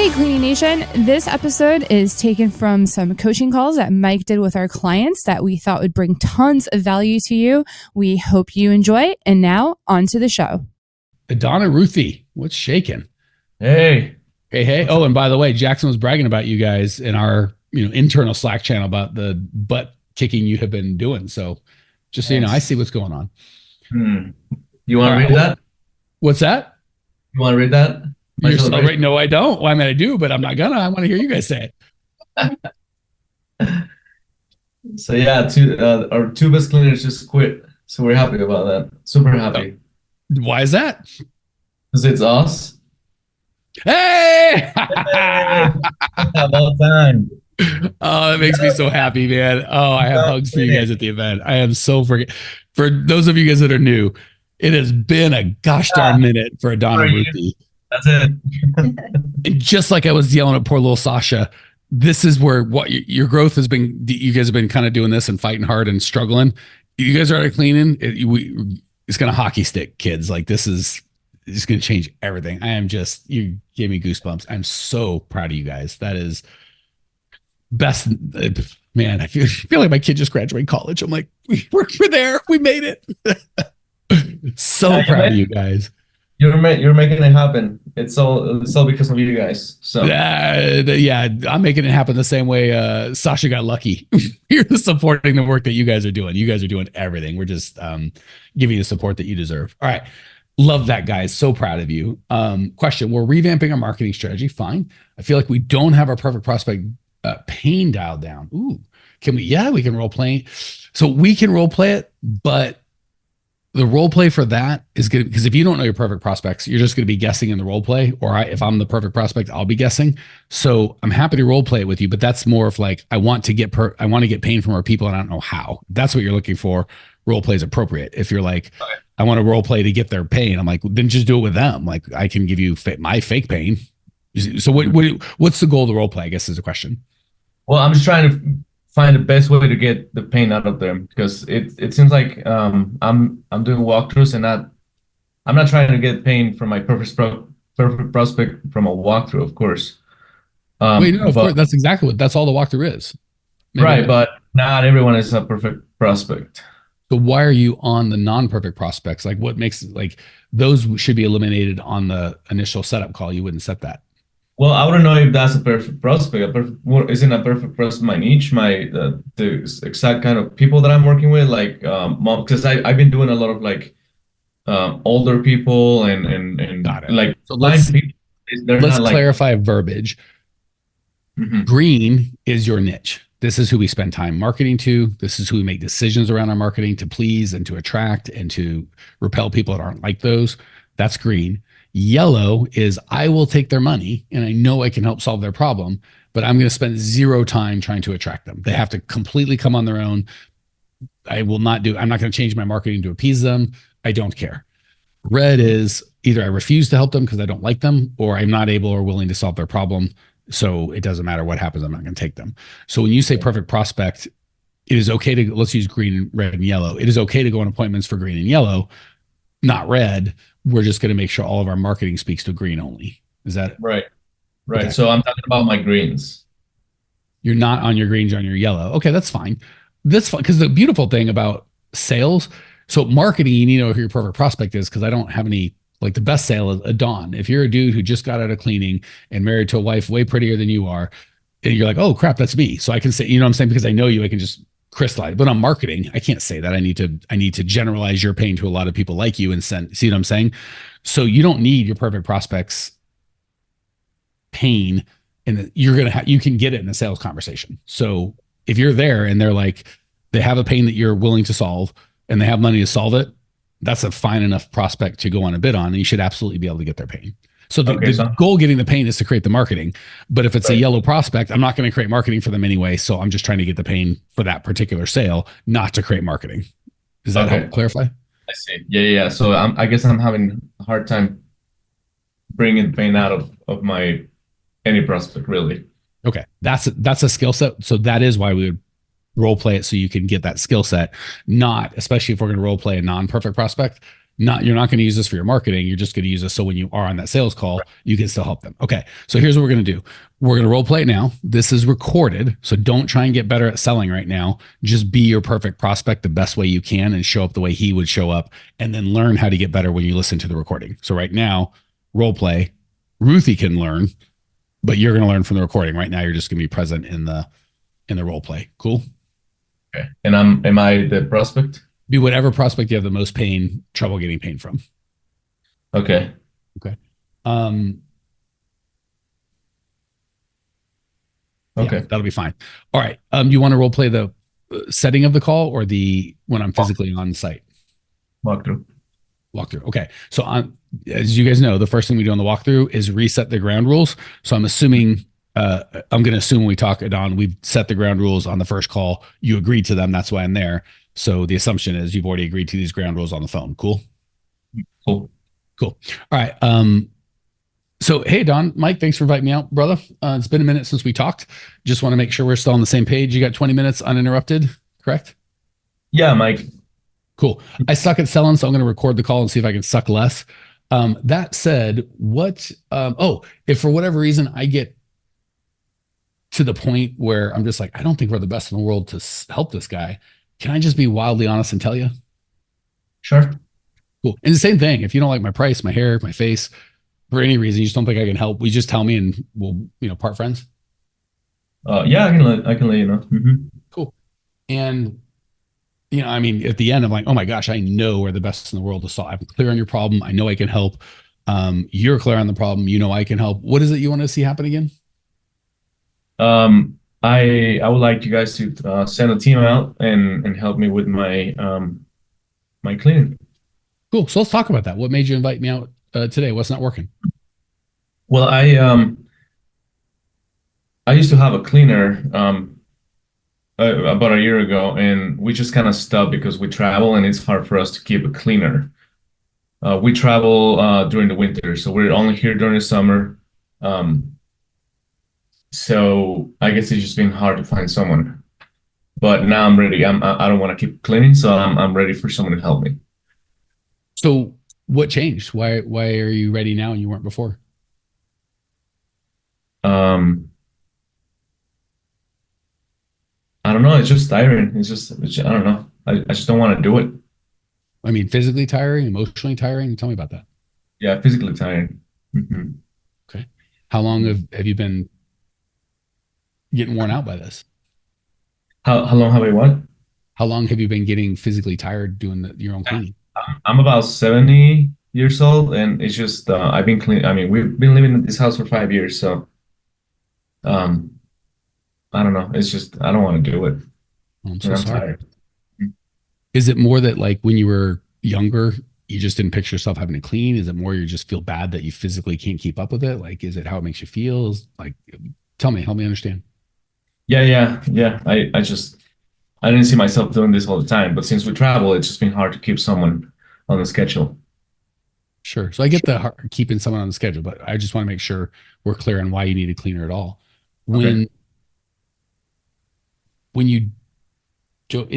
Hey, Cleaning Nation. This episode is taken from some coaching calls that Mike did with our clients that we thought would bring tons of value to you. We hope you enjoy. And now on to the show. Adana Ruthie, what's shaking? Hey. Oh, and by the way, Jackson was bragging about you guys in our internal Slack channel about the butt kicking you have been doing. So just so you know, I see what's going on. You want to read that? What's that? You want to read that? You're celebrating? No, I don't. Well, I mean, I do, but I'm not gonna. I want to hear you guys say it. So yeah, our two best cleaners just quit. So we're happy about that. Super happy. Why is that? Because it's us. Hey! About time. Oh, that makes me so happy, man. Oh, I have hugs for you guys at the event. I am so for those of you guys that are new, it has been a gosh darn minute for Adana Ruthie. That's it. And just like I was yelling at poor little Sasha, this is where what your growth has been. You guys have been kind of doing this and fighting hard and struggling. You guys are out of cleaning. It's going to hockey stick, kids. Like this is just going to change everything. You gave me goosebumps. I'm so proud of you guys. That is best. Man, I feel like my kid just graduated college. I'm like, we're there. We made it. So proud of you guys. You're making it happen. It's all because of you guys. So yeah, I'm making it happen the same way Sasha got lucky. You're supporting the work that you guys are doing. You guys are doing everything. We're just giving you the support that you deserve. All right. Love that, guys. So proud of you. Question. We're revamping our marketing strategy. Fine. I feel like we don't have our perfect prospect pain dialed down. Ooh, can we? Yeah, we can role play. So we can role play it, but the role play for that is good because if you don't know your perfect prospects, you're just going to be guessing in the role play. Or if I'm the perfect prospect, I'll be guessing. So I'm happy to role play it with you, but that's more of like I want to get pain from our people, and I don't know how. That's what you're looking for. Role play is appropriate. If you're like, okay, I want to role play to get their pain, I'm like, then just do it with them. Like I can give you my fake pain. So what's the goal of the role play? I guess is the question. Well, I'm just trying to find the best way to get the pain out of them because it seems like I'm doing walkthroughs and I'm not trying to get pain from my perfect prospect from a walkthrough, of course. Wait, no, of course, that's all the walkthrough is. Maybe right, but not everyone is a perfect prospect. So why are you on the non-perfect prospects? Like what makes those should be eliminated on the initial setup call? You wouldn't set that. Well, I wouldn't know if that's a perfect prospect. Isn't a perfect prospect my niche, the exact kind of people that I'm working with, like because I've been doing a lot of like older people and like so let's clarify verbiage. Mm-hmm. Green is your niche. This is who we spend time marketing to. This is who we make decisions around our marketing to please and to attract and to repel people that aren't like those. That's green. Yellow is I will take their money and I know I can help solve their problem, but I'm going to spend zero time trying to attract them. They have to completely come on their own. I'm not going to change my marketing to appease them. I don't care. Red is either I refuse to help them because I don't like them, or I'm not able or willing to solve their problem. So it doesn't matter what happens. I'm not going to take them. So when you say perfect prospect, it is okay to, let's use green, red, and yellow. It is okay to go on appointments for green and yellow, not red. We're just going to make sure all of our marketing speaks to green only. Is that right? Right. Okay. So I'm talking about my greens. You're not on your greens, you're on your yellow. Okay, that's fine. That's fine. Because the beautiful thing about sales, so marketing, you need to know who your perfect prospect is, because I don't have any, like the best sale is a Dawn. If you're a dude who just got out of cleaning and married to a wife way prettier than you are, and you're like, oh crap, that's me. So I can say, you know what I'm saying? Because I know you, I can just crystallize. But on marketing, I can't say that. I need to generalize your pain to a lot of people like you and see what I'm saying? So you don't need your perfect prospects pain, and you can get it in a sales conversation. So if you're there and they're like, they have a pain that you're willing to solve and they have money to solve it, that's a fine enough prospect to go on a bid on, and you should absolutely be able to get their pain. So the goal getting the pain is to create the marketing. But if it's a yellow prospect, I'm not going to create marketing for them anyway. So I'm just trying to get the pain for that particular sale, not to create marketing. Does that help clarify? I see. Yeah. So I guess I'm having a hard time bringing pain out of my any prospect, really. Okay. That's a skill set. So that is why we would role play it, so you can get that skill set, not, especially if we're going to role play a non-perfect prospect, You're not going to use this for your marketing. You're just going to use this so when you are on that sales call, you can still help them. Okay. So here's what we're going to do. We're going to role play it now. This is recorded. So don't try and get better at selling right now. Just be your perfect prospect the best way you can and show up the way he would show up, and then learn how to get better when you listen to the recording. So right now, role play. Ruthie can learn, but you're going to learn from the recording. Right now, you're just going to be present in the role play. Cool. Okay. And am I the prospect? Be whatever prospect you have the most trouble getting pain from. Okay. Okay. Okay. Yeah, that'll be fine. All right. You want to role play the setting of the call or when I'm physically on site? Walkthrough. Okay. So as you guys know, the first thing we do on the walkthrough is reset the ground rules. So I'm assuming, I'm going to assume when we talk, Adon, we've set the ground rules on the first call. You agreed to them. That's why I'm there. So the assumption is you've already agreed to these ground rules on the phone. Cool. Cool. All right. So, hey, Don, Mike, thanks for inviting me out, brother. It's been a minute since we talked. Just want to make sure we're still on the same page. You got 20 minutes uninterrupted, correct? Yeah, Mike. Cool. I suck at selling, so I'm going to record the call and see if I can suck less. That said, if for whatever reason I get to the point where I'm just like, I don't think we're the best in the world to help this guy, can I just be wildly honest and tell you? Sure. Cool. And the same thing, if you don't like my price, my hair, my face, for any reason, you just don't think I can help, we just tell me and we'll, part friends. Yeah, I can let you know. Mm-hmm. Cool. And, at the end, I'm like, oh my gosh, I know we're the best in the world to solve. I'm clear on your problem. I know I can help. You're clear on the problem. I can help. What is it you want to see happen again? I would like you guys to send a team out and help me with my my cleaning. Cool. So let's talk about that. What made you invite me out today? What's not working? Well, I used to have a cleaner about a year ago, and we just kind of stopped because we travel and it's hard for us to keep a cleaner. We travel during the winter, so we're only here during the summer. So I guess it's just been hard to find someone. But now I'm ready. I don't want to keep cleaning, so I'm ready for someone to help me. So what changed? Why are you ready now and you weren't before? I don't know. It's just tiring. I don't know. I just don't want to do it. I mean, physically tiring, emotionally tiring. Tell me about that. Yeah, physically tiring. Mm-hmm. Okay. How long have you been getting worn out by this? How long have I what? How long have you been getting physically tired doing your own cleaning? I'm about 70 years old, and it's just I've been clean. I mean, we've been living in this house for 5 years, so I don't know. It's just I don't want to do it. I'm so sorry. Tired. Is it more that like when you were younger, you just didn't picture yourself having to clean? Is it more you just feel bad that you physically can't keep up with it? Like, is it how it makes you feel? Like, tell me, help me understand. Yeah. I didn't see myself doing this all the time, but since we travel, it's just been hard to keep someone on the schedule. Sure. So I get the keeping someone on the schedule, but I just want to make sure we're clear on why you need a cleaner at all. Is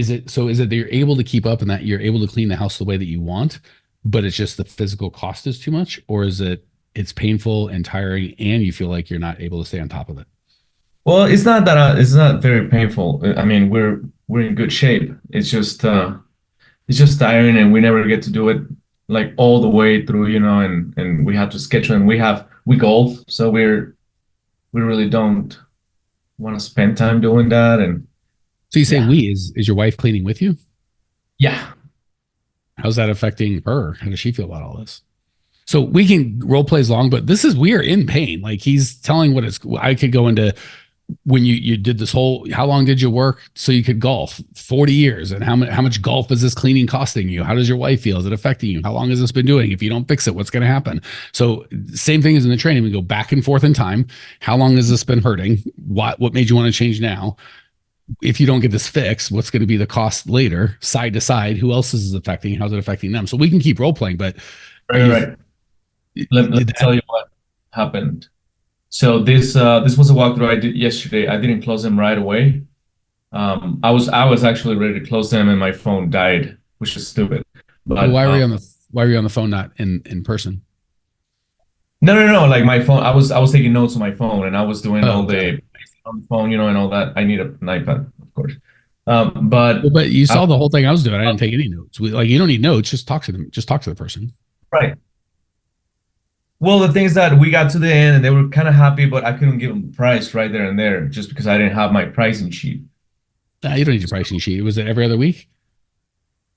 it that you're able to keep up and that you're able to clean the house the way that you want, but it's just the physical cost is too much? Or is it's painful and tiring and you feel like you're not able to stay on top of it? Well, it's not that it's not very painful. I mean, we're in good shape. It's just tiring, and we never get to do it like all the way through, and we have to schedule, and we golf, so we really don't want to spend time doing that. And so you say is your wife cleaning with you? Yeah. How's that affecting her? How does she feel about all this? So we can role plays long, but we are in pain. Like he's telling I could go into when you did this whole, how long did you work so you could golf? 40 years. And how much golf is this cleaning costing you? How does your wife feel? Is it affecting you? How long has this been doing? If you don't fix it, what's going to happen? So same thing as in the training, we go back and forth in time. How long has this been hurting? What made you want to change now? If you don't get this fixed, what's going to be the cost later, side to side? Who else is it affecting? How's it affecting them? So we can keep role playing, but right. Let me tell you what happened. So this was a walkthrough I did yesterday. I didn't close them right away. I was actually ready to close them, and my phone died, which is stupid. But why were you Why were you on the phone, not in person? No. Like my phone, I was taking notes on my phone, and I was doing all okay. the on the phone, and all that. I need an iPad, of course. But you I, saw the whole thing I was doing. I didn't take any notes. Like, you don't need notes. Just talk to them. Just talk to the person. right. Well, the thing is that we got to the end, and they were kind of happy, but I couldn't give them the price right there and there, just because I didn't have my pricing sheet. You don't need your pricing sheet. Was it every other week?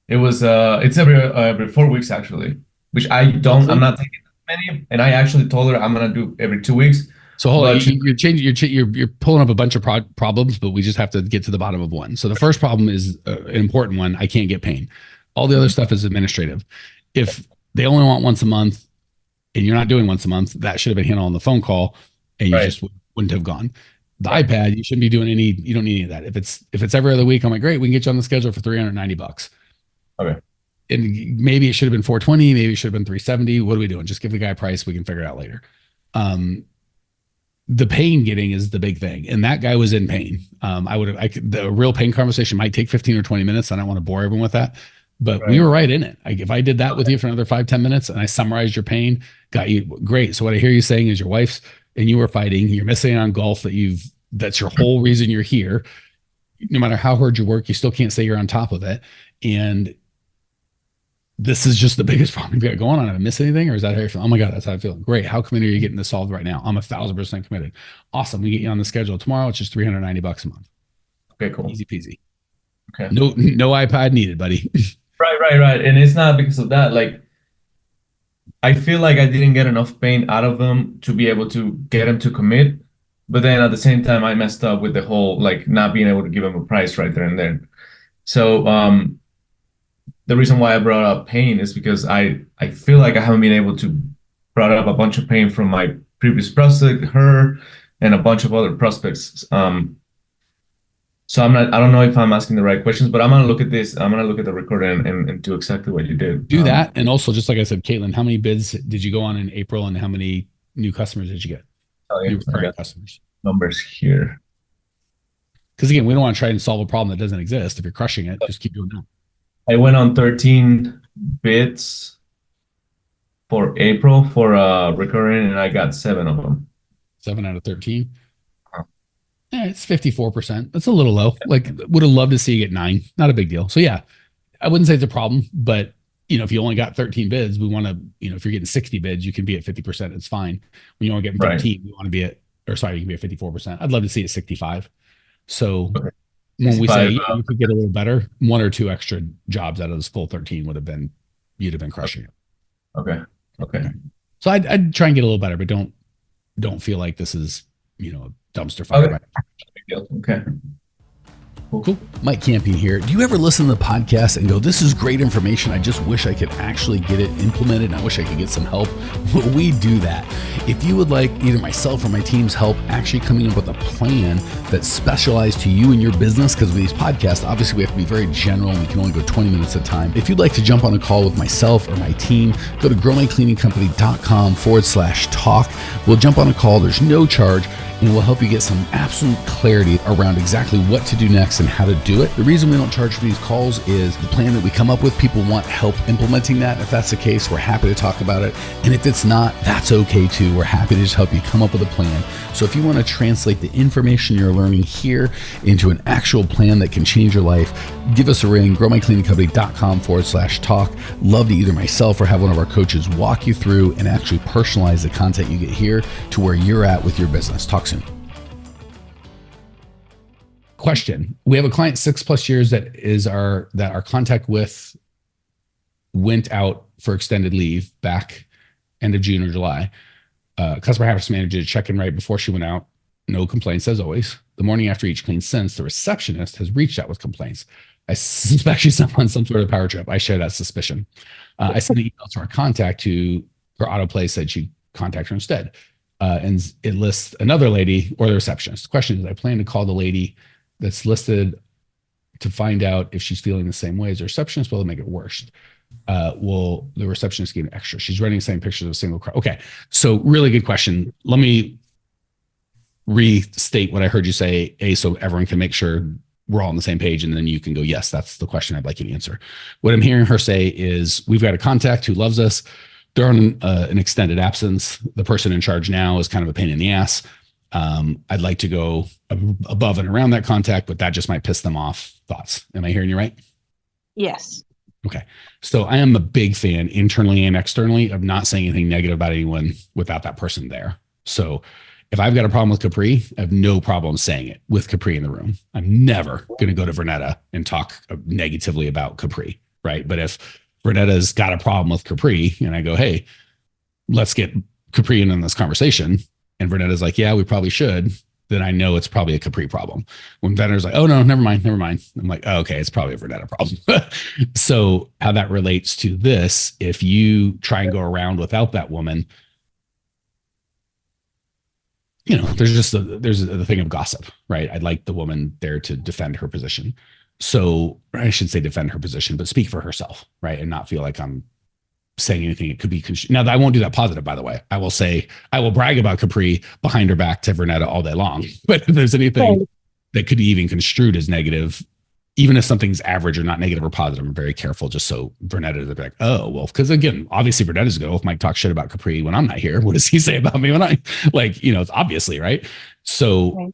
It's every 4 weeks actually, which I'm not taking that many, and I actually told her I'm gonna do every 2 weeks. So hold on, But you're changing. You're pulling up a bunch of problems, but we just have to get to the bottom of one. So the first problem is an important one. I can't get pain. All the other stuff is administrative. If they only want once a month, and you're not doing once a month, that should have been handled on the phone call, and you Right. just wouldn't have gone. The iPad, you shouldn't be doing any. You don't need any of that. If it's every other week, I'm like, great, we can get you on the schedule for $390. Okay. And maybe it should have been 420, maybe it should have been 370. What are we doing? Just give the guy a price. We can figure it out later. The pain getting is the big thing. And that guy was in pain. The real pain conversation might take 15 or 20 minutes. I don't want to bore everyone with that, but we were right in it. Like, if I did that with you for another 5-10 minutes and I summarized your pain, got you great. So what I hear you saying is your wife's and you were fighting, you're missing on golf that's your whole reason you're here. No matter how hard you work, you still can't say you're on top of it. And this is just the biggest problem you've got going on. Have I missed anything, or is that how you're feeling? Oh my God, that's how I feel. Great. How committed are you getting this solved right now? I'm 1,000% committed. Awesome. We get you on the schedule tomorrow. It's just $390 a month. Okay, cool. Easy peasy. Okay. No iPad needed, buddy. Right. And it's not because of that. Like, I feel like I didn't get enough pain out of them to be able to get them to commit. But then at the same time, I messed up with the whole, like, not being able to give them a price right there and then. So, the reason why I brought up pain is because I feel like I haven't been able to brought up a bunch of pain from my previous prospect, her, and a bunch of other prospects. So I don't know if I'm asking the right questions, but I'm gonna look at this. I'm gonna look at the recording and do exactly what you did. Do that, and also, just like I said, Caitlin, how many bids did you go on in April, and how many new customers did you get? New recurring customers. Numbers here. Because again, we don't want to try and solve a problem that doesn't exist. If you're crushing it, just keep doing that. I went on 13 bids for April for recurring, and I got 7 of them. 7 out of 13. Yeah, it's 54%. That's a little low. Like, would have loved to see you get 9. Not a big deal. So yeah, I wouldn't say it's a problem, but if you only got 13 bids, we want to, if you're getting 60 bids, you can be at 50%. It's fine. When you only get 13, you want to be you can be at 54%. I'd love to see it 65. So when we say you could get a little better, 1 or 2 extra jobs out of this full 13 you'd have been crushing it. Okay. So I'd try and get a little better, but don't feel like this is, a dumpster fire. Okay. Cool. Mike Campion here. Do you ever listen to the podcast and go, this is great information, I just wish I could actually get it implemented, and I wish I could get some help? Well, we do that. If you would like either myself or my team's help actually coming up with a plan that's specialized to you and your business, because with these podcasts, obviously we have to be very general and we can only go 20 minutes at a time. If you'd like to jump on a call with myself or my team, go to growmycleaningcompany.com/talk. We'll jump on a call. There's no charge, and we'll help you get some absolute clarity around exactly what to do next and how to do it. The reason we don't charge for these calls is the plan that we come up with, people want help implementing that. If that's the case, we're happy to talk about it. And if it's not, that's okay too. We're happy to just help you come up with a plan. So if you want to translate the information you're learning here into an actual plan that can change your life, give us a ring, growmycleaningcompany.com/talk. Love to either myself or have one of our coaches walk you through and actually personalize the content you get here to where you're at with your business. Talk soon. Question. We have a client 6+ years that our contact with went out for extended leave back end of June or July. Customer happiness manager did check in right before she went out. No complaints as always. The morning after each clean since, the receptionist has reached out with complaints. I suspect she's on some sort of power trip. I share that suspicion. I sent an email to our contact her autoplay said she'd contact her instead. And it lists another lady or the receptionist. The question is, I plan to call the lady that's listed to find out if she's feeling the same way as the receptionist. Will it make it worse? Will the receptionist give extra? She's running the same pictures of a single crowd. Okay. So really good question. Let me restate what I heard you say, so everyone can make sure we're all on the same page. And then you can go, yes, that's the question I'd like you to answer. What I'm hearing her say is, we've got a contact who loves us. They're on an extended absence. The person in charge now is kind of a pain in the ass. I'd like to go above and around that contact, but that just might piss them off. Thoughts? Am I hearing you right? Yes. Okay. So I am a big fan, internally and externally, of not saying anything negative about anyone without that person there. So if I've got a problem with Capri, I have no problem saying it with Capri in the room. I'm never going to go to Vernetta and talk negatively about Capri, right? But if Vernetta's got a problem with Capri and I go, hey, let's get Capri in on this conversation, and Vernetta's like, yeah, we probably should, then I know it's probably a Capri problem. When Vernetta's like, oh, no, never mind. I'm like, oh, okay, it's probably a Vernetta problem. So how that relates to this, if you try and go around without that woman, you know, there's the thing of gossip, right? I'd like the woman there to defend her position. So I should say defend her position, but speak for herself, right? And not feel like I'm saying anything. It could be now, I won't do that positive, by the way. I will brag about Capri behind her back to Vernetta all day long. But if there's anything that could be even construed as negative, even if something's average or not negative or positive, I'm very careful, just so Vernetta is like, oh, well, because again, obviously Vernetta's going to, if Mike talks shit about Capri when I'm not here, what does he say about me when it's obviously, right? So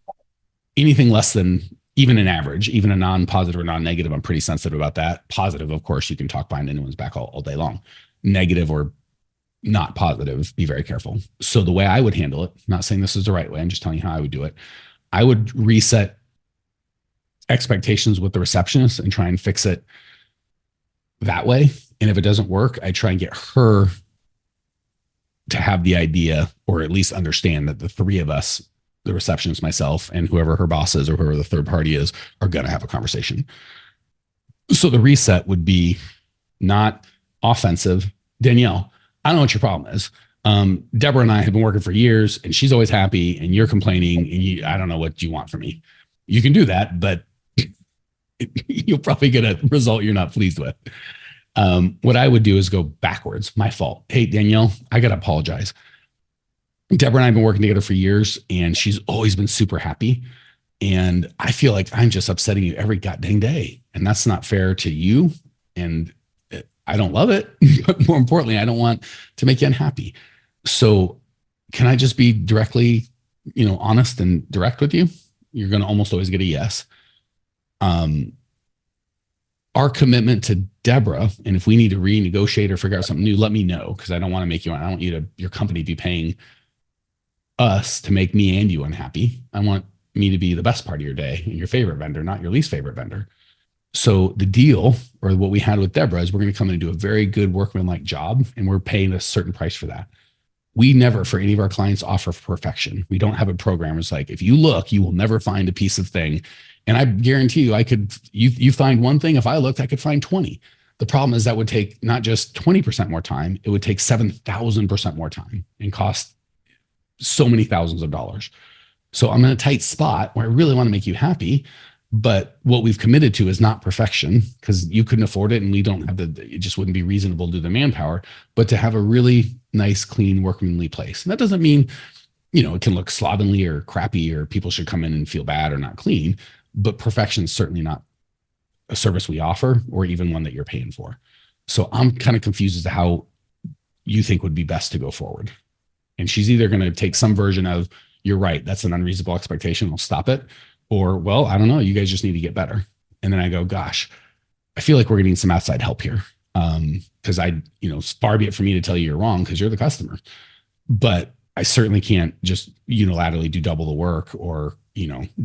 anything less than even an average, even a non-positive or non-negative, I'm pretty sensitive about that. Positive, of course, you can talk behind anyone's back all day long. Negative or not positive, be very careful. So the way I would handle it, not saying this is the right way, I'm just telling you how I would do it. I would reset expectations with the receptionist and try and fix it that way. And if it doesn't work, I try and get her to have the idea, or at least understand, that the three of us, the receptionist, myself, and whoever her boss is or whoever the third party is, are going to have a conversation. So the reset would be not offensive. Danielle, I don't know what your problem is. Deborah and I have been working for years, and she's always happy, and you're complaining, and I don't know what you want from me. You can do that, but you'll probably get a result you're not pleased with. What I would do is go backwards. My fault. Hey, Danielle, I got to apologize. Deborah and I have been working together for years, and she's always been super happy. And I feel like I'm just upsetting you every goddamn day. And that's not fair to you. And I don't love it, but more importantly, I don't want to make you unhappy. So can I just be directly, honest and direct with you? You're going to almost always get a yes. Our commitment to Deborah, and if we need to renegotiate or figure out something new, let me know, because I don't want to make you, I don't want your company to be paying us to make me and you unhappy. I want me to be the best part of your day and your favorite vendor, not your least favorite vendor. So the deal, or what we had with Deborah, is we're going to come in and do a very good workmanlike job, and we're paying a certain price for that. We never, for any of our clients, offer perfection. We don't have a program. It's like, if you look, you will never find a piece of thing. And I guarantee you, you find one thing. If I looked, I could find 20. The problem is that would take not just 20% more time, it would take 7,000% more time and cost so many thousands of dollars. So I'm in a tight spot where I really want to make you happy. But what we've committed to is not perfection, because you couldn't afford it, and we don't have it just wouldn't be reasonable to do the manpower, but to have a really nice, clean, workmanly place. And that doesn't mean, it can look slovenly or crappy, or people should come in and feel bad or not clean, but perfection is certainly not a service we offer, or even one that you're paying for. So I'm kind of confused as to how you think would be best to go forward. And she's either going to take some version of, you're right, that's an unreasonable expectation, I'll stop it. Or, well, I don't know, you guys just need to get better. And then I go, gosh, I feel like we're getting some outside help here. Because far be it for me to tell you you're wrong, because you're the customer. But I certainly can't just unilaterally do double the work, or,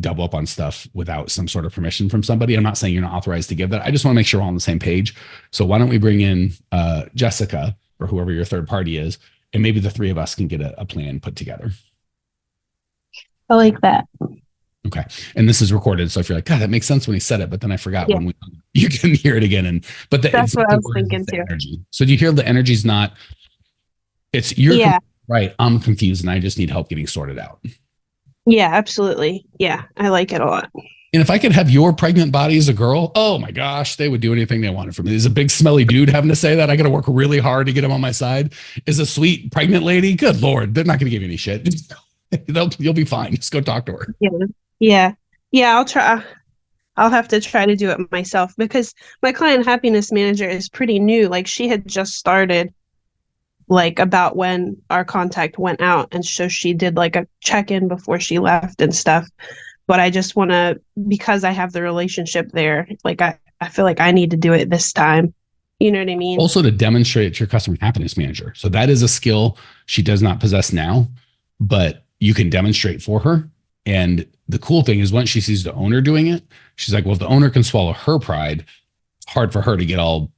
double up on stuff without some sort of permission from somebody. I'm not saying you're not authorized to give that. I just want to make sure we're all on the same page. So why don't we bring in Jessica, or whoever your third party is, and maybe the three of us can get a plan put together. I like that. Okay. And this is recorded. So if you're like, God, that makes sense when he said it, but then I forgot when you can hear it again. That's what I was thinking too. Energy. So do you hear the energy's not, right. I'm confused and I just need help getting sorted out. Yeah, absolutely. Yeah. I like it a lot. And if I could have your pregnant body as a girl, oh my gosh, they would do anything they wanted from me. There's a big smelly dude having to say that. I got to work really hard to get him on my side. Is a sweet pregnant lady. Good Lord. They're not going to give you any shit. You'll be fine. Just go talk to her. Yeah. I'll try. I'll have to try to do it myself because my client happiness manager is pretty new. Like she had just started like about when our contact went out. And so she did like a check-in before she left and stuff. But I just want to, because I have the relationship there, like I feel like I need to do it this time. You know what I mean? Also to demonstrate to your customer happiness manager. So that is a skill she does not possess now, but you can demonstrate for her. And the cool thing is once she sees the owner doing it, she's like, well, if the owner can swallow her pride, it's hard for her to get all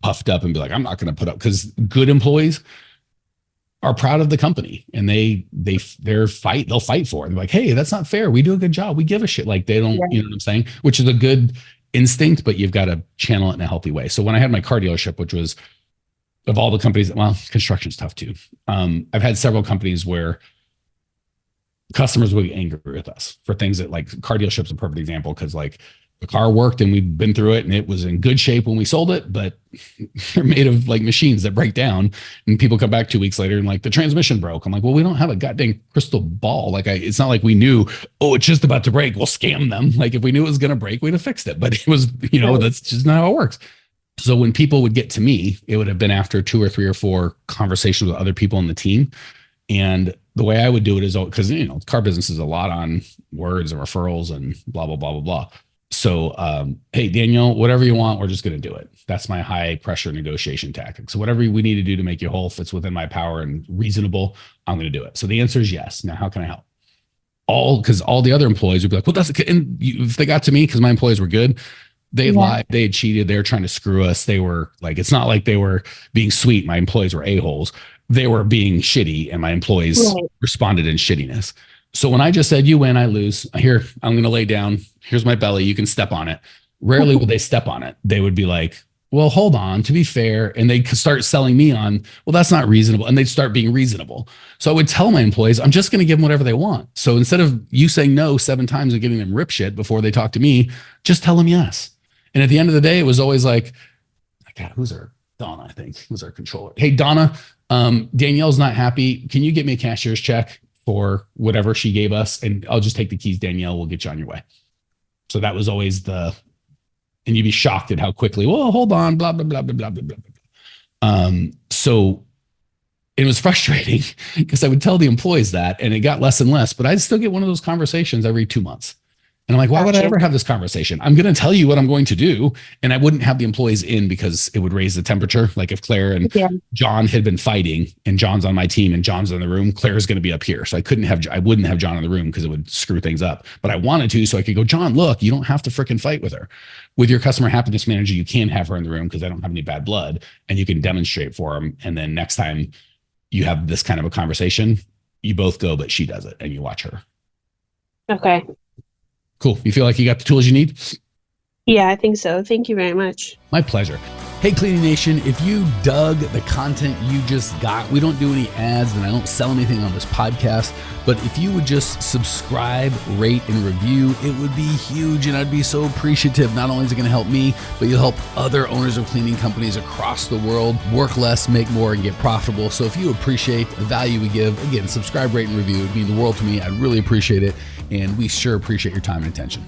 puffed up and be like, I'm not going to put up, because good employees are proud of the company and they'll fight for it. They're like, hey, that's not fair. We do a good job. We give a shit. Like they don't, you know what I'm saying? Which is a good instinct, but you've got to channel it in a healthy way. So when I had my car dealership, which was of all the companies, well, construction's tough too. I've had several companies where customers would get angry with us for things that, like, car dealership's a perfect example, because like the car worked and we've been through it and it was in good shape when we sold it, but they're made of like machines that break down, and people come back 2 weeks later and like the transmission broke. I'm like, well, we don't have a goddamn crystal ball. Like it's not like we knew, oh, it's just about to break, we'll scam them. Like if we knew it was going to break, we'd have fixed it, but it was, you know, that's just not how it works. So when people would get to me, it would have been after 2 or 3 or 4 conversations with other people in the team. And the way I would do it is, because, you know, car business is a lot on words and referrals and blah, blah, blah, blah, blah. So, hey, Danielle, whatever you want, we're just going to do it. That's my high pressure negotiation tactic. So whatever we need to do to make you whole, if it's within my power and reasonable, I'm going to do it. So the answer is yes. Now, how can I help? Because all the other employees would be like, well, if they got to me, because my employees were good, they lied, they had cheated, they were trying to screw us. They were like, it's not like they were being sweet. My employees were a-holes. They were being shitty, and my employees responded in shittiness. So when I just said, you win, I lose. Here, I'm going to lay down. Here's my belly. You can step on it. Rarely would they step on it. They would be like, well, hold on, to be fair. And they start selling me on, well, that's not reasonable. And they'd start being reasonable. So I would tell my employees, I'm just going to give them whatever they want. So instead of you saying no 7 times and giving them rip shit before they talk to me, just tell them yes. And at the end of the day, it was always like, God, who's our Donna, I think, was our controller. Hey, Donna, Danielle's not happy. Can you get me a cashier's check for whatever she gave us? And I'll just take the keys, Danielle, we'll get you on your way. So that was always and you'd be shocked at how quickly, well, hold on, blah, blah, blah, blah, blah, blah, blah, blah. So it was frustrating because I would tell the employees that, and it got less and less, but I'd still get one of those conversations every 2 months. And I'm like, why would I ever have this conversation? I'm going to tell you what I'm going to do. And I wouldn't have the employees in because it would raise the temperature. Like if Claire and John had been fighting and John's on my team and John's in the room, Claire's going to be up here. So I wouldn't have John in the room because it would screw things up. But I wanted to, so I could go, John, look, you don't have to freaking fight with her. With your customer happiness manager, you can have her in the room because I don't have any bad blood, and you can demonstrate for them. And then next time you have this kind of a conversation, you both go, but she does it and you watch her. Okay. Cool. You feel like you got the tools you need? Yeah, I think so. Thank you very much. My pleasure. Hey, Cleaning Nation, if you dug the content you just got, we don't do any ads and I don't sell anything on this podcast, but if you would just subscribe, rate, and review, it would be huge and I'd be so appreciative. Not only is it going to help me, but you'll help other owners of cleaning companies across the world work less, make more, and get profitable. So if you appreciate the value we give, again, subscribe, rate, and review. It would mean the world to me. I'd really appreciate it. And we sure appreciate your time and attention.